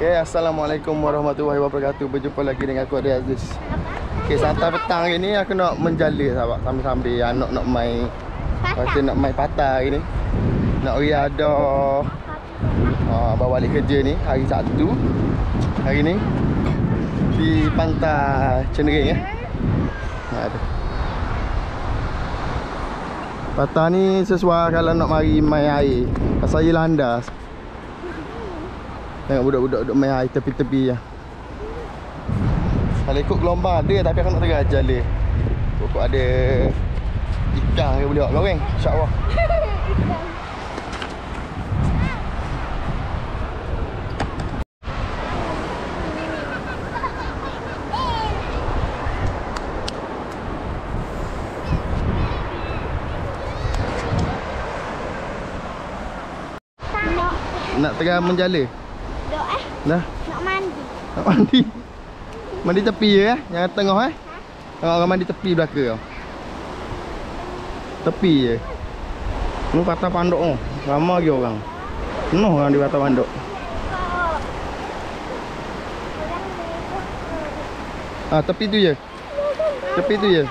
Okay, Assalamualaikum warahmatullahi wabarakatuh. Berjumpa lagi dengan aku Adi Aziz. Okay, santai petang hari ni aku nak menjala sahabat. Sambil-sambil anak nak main. Lepas tu nak main patah hari ni. Nak riada bawa balik kerja ni hari Sabtu. Hari ni di pantai Cenering Aduh. Patah ni sesuai kalau nak mari main air. Pasal ia landas. Tengok budak-budak duduk main air tepi-tepi je. Kalau ikut gelombang ada, tapi aku nak tengah jala. Pokok ada ikan ke boleh buat goreng, insya-Allah. Nak tengah menjala. Dah. Nak mandi. Nak mandi. Mandi tepi je jangan tengah Tengok orang mandi tepi belaka kau. Tepi je. Ni patah pandok tu. Ramai lagi orang. Penuh orang di patah pandok. Tepi tu je. Tepi tu je.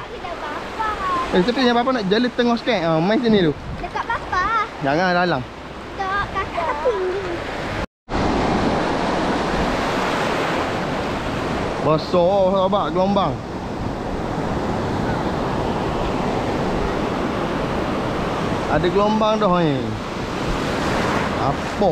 Tepi yang bapa nak jala tengah sikit. Main sini tu. Dekat bapa. Jangan dalam. Dekat kakak tepi ni. Besar sahabat gelombang. Ada gelombang dah ni. Apa?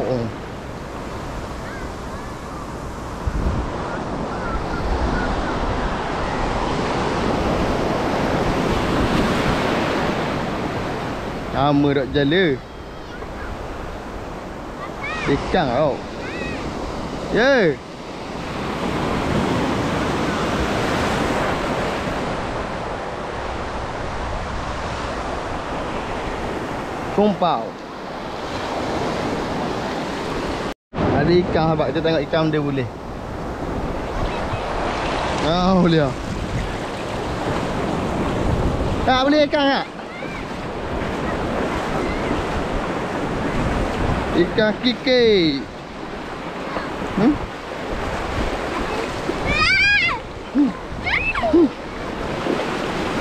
Lama dok jala. Ikan tau. Yeah. Kumpau. Ada ikan sahabat, kita tengok ikan dia boleh. Boleh lah. Tak boleh ikan tak? Ikan kiki.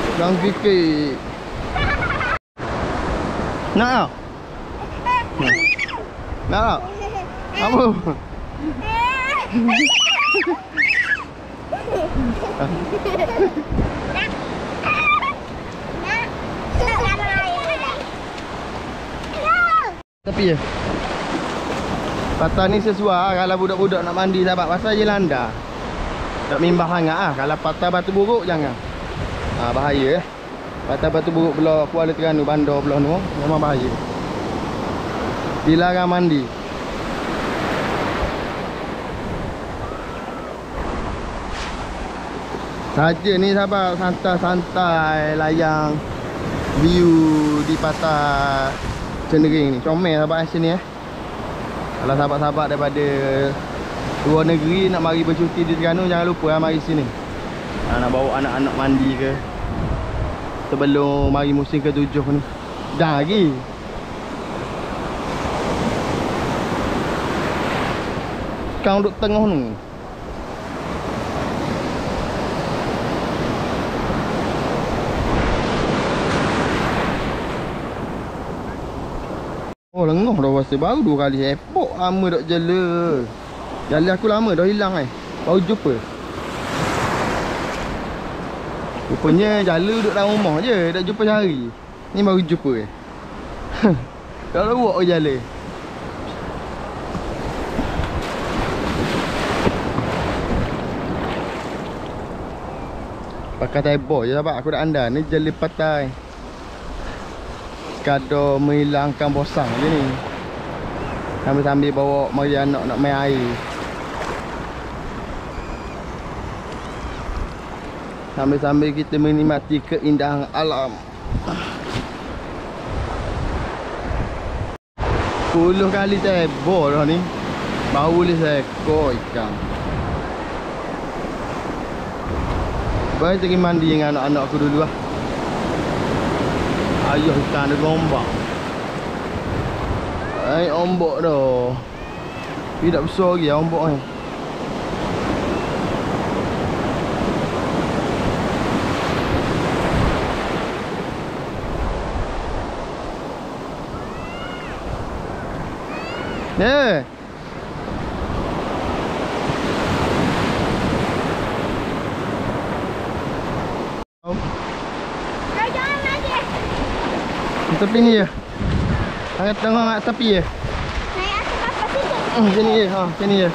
Ikan kiki. Nak tak? Nak tak? Apa? Tapi je patah ni sesuai kalau budak-budak nak mandi sahabat. Pasal je landa. Tak mimbah sangat lah. Kalau patah batu buruk jangan. Bahaya patah batu buruk belah Kuala Terengganu bandar belah tu memang bahaya. Dilarang mandi. Saja ni sahabat, santai-santai layang view di patah Cenering ni. Comel sahabat sini Kalau sahabat-sahabat daripada luar negeri nak mari bercuti di Terengganu, jangan lupa mari sini. Nak bawa anak-anak mandi ke sebelum mari musim ke-7 ni. Dah lagi. Kau duduk tengah ni. Lengah dah pasal baru 2 kali epok lama dok jala. Jala aku lama dah hilang baru jumpa. Rupanya jala duduk dalam rumah je, dah jumpa sehari. Ni baru jumpa Kalau buat jala. Pakai tebok je sahabat, aku dah anda. Ni jala patai. Sekadar menghilangkan bosan je ni. Sambil-sambil bawa mari anak nak main air. Sambil-sambil kita menikmati keindahan alam. 10 kali tebok dah ni. Baru boleh seekor ikan. Baik pergi mandi dengan anak-anak aku dulu lah. Ayuh ikan ada gombang. Ombak dah. Tapi tak besar lagi ombak ni. Ya. Jangan lagi. Tepi ni je. Angkat tengok kat tepi je. Naik atas kapal situ. Sini je. Ha, sini je.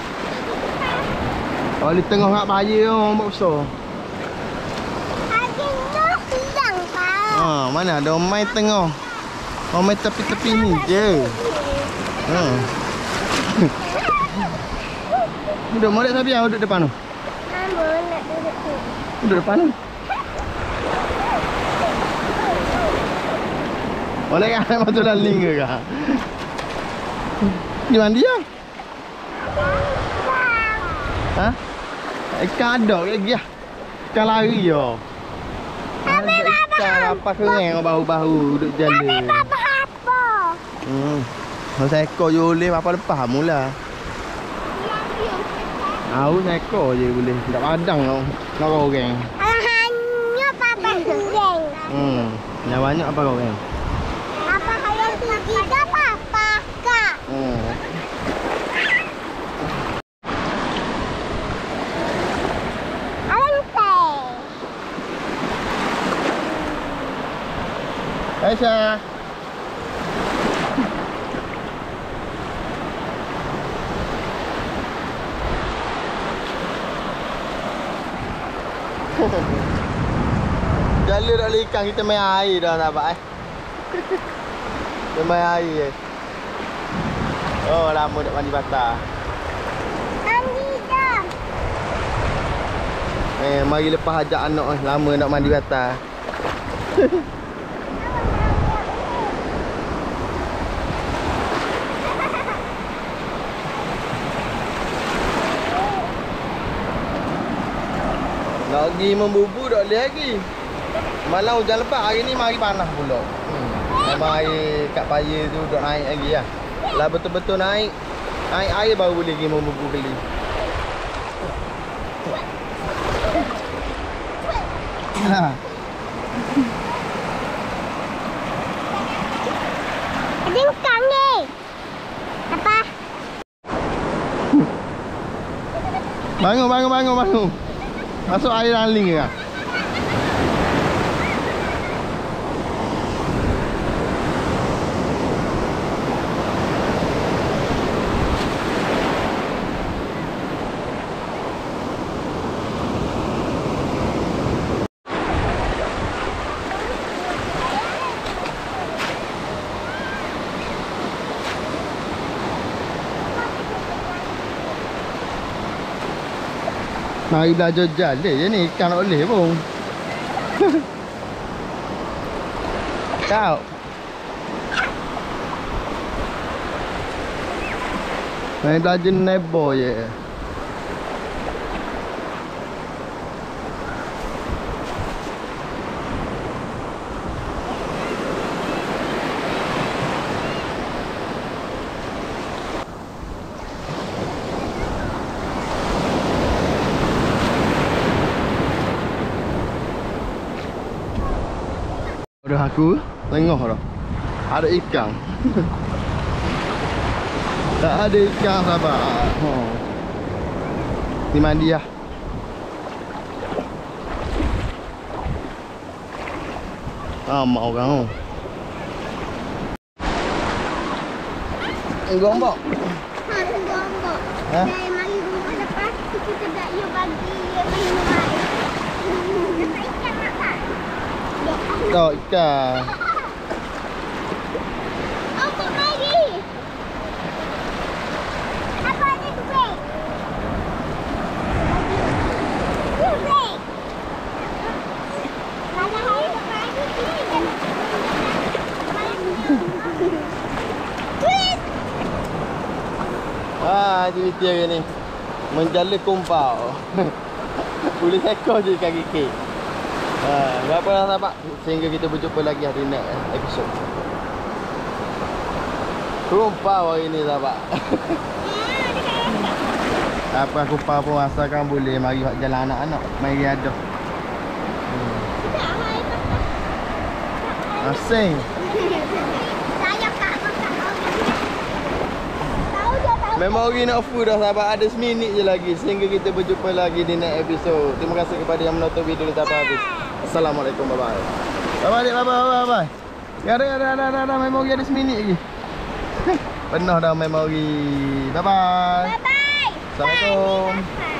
Kalau di tengah kat bahaya orang buat besar. Ada nak hilang kau. Ha, mana ada orang main tengah. Orang main tepi-tepi ni je. Ha. Duduk molek sapi ah, duduk depan tu. Mama nak duduk tu. Duduk depan tu. Boleh kan masuk dalam link ke kah? Di mandi ah? Ha? Ikan ada ke lagi ah? Ikan lari yo. Ada ikan apa kering bahu-bahu duduk jalan. Apa? Kalau saya ekor je boleh apa lepas mula. Aku ekor je boleh. Tak padang tau. Nak goreng. Hanya papa goreng. Yang banyak apa goreng? Apa kalau tiga papa kak? Aisyah. Jalur tak boleh ikan, kita main air dah nampak Kita main air je. Oh lama tak mandi patah. Mandi dah. Mari lepas ajak anak lama nak mandi patah. Nak pergi membubu tak boleh lagi. Malam hujan lebat, hari ni mari panas pula. Memang air kat paya tu duk naik lagi lah. Lah betul-betul naik air baru boleh pergi membubu keli. Ha. Ada ikan ni. Apa? Bangun. Masuk air raling ke? Mari belajar jalan je ni, ikan tak boleh pun. Kau main belajar nebo je. Dah aku tengok dah. Ada ikan. Tak ada ikan sahabat. Ni mandi lah. Mau orang tu. Gombok. Gombok. Ha? Dan mari rumah lepas tu kita dah you bagi minum air. Dapat ikan tak tak? Tak ikan. Apa lagi? Apa ni duit? Duit. Mana hari lagi duit? Duit. Aktiviti hari ni menjala kumpau. Boleh ekor je ikan kikik. Berapa dah sahabat? Sehingga kita berjumpa lagi hari next episode. Kumpau hari ni sahabat. Apa kumpau pun asalkan boleh. Mari buat jalan anak-anak. Mari ada. Asing. Saya kak. Tahu Memori nak full dah sahabat. Ada seminit je lagi. Sehingga kita berjumpa lagi di next episode. Terima kasih kepada yang menonton video ni sampai habis. Assalamualaikum. Bye-bye. Bye-bye adik. Bye-bye. Ya ada. Memori ada seminit lagi. Penuh dah memori. Bye-bye. Bye-bye. Assalamualaikum. Bye.